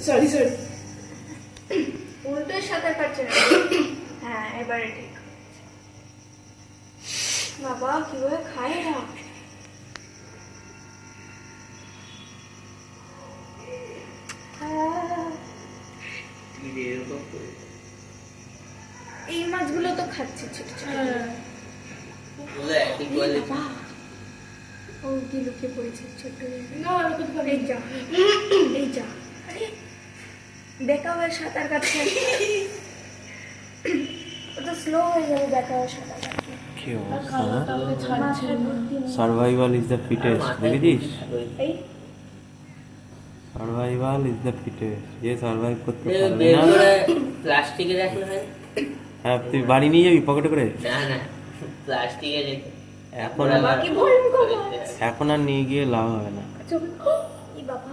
Sorry sorry, উল্টো সাঁতার কাটছে না। হ্যাঁ এবারে ঠিক। বাবা কিভাবে খায় না। এই মাছগুলো তো খাচ্ছে ছোট ছোট। বাবা ও কি লুকিয়ে পড়েছে ছোট না ওরকম তো এই যা এই যা। আরে বেকা হয়ে সাঁতার কাটছে। ওটা স্লো হয়ে যাবে বেকা হয়ে সাঁতার কাটছে। কি অবস্থা? মাছের বুদ্ধি নেই। সার্ভাইভাল ইজ দ্য ফিটেস্ট, দেখেছিস? এই সার্ভাইভাল ইজ দ্য ফিটেস্ট। যে সার্ভাইভ করতে পারবে না, প্লাস্টিকে রাখলে হয় হ্যাঁ তুই বাড়ি নিয়ে যাবি পকেটে করে? না না প্লাস্টিকে রেখে এখন বাকি ভয়ঙ্কর মাছ। এখন আর নিয়ে গিয়ে লাভ হবে না। চল এই বাবা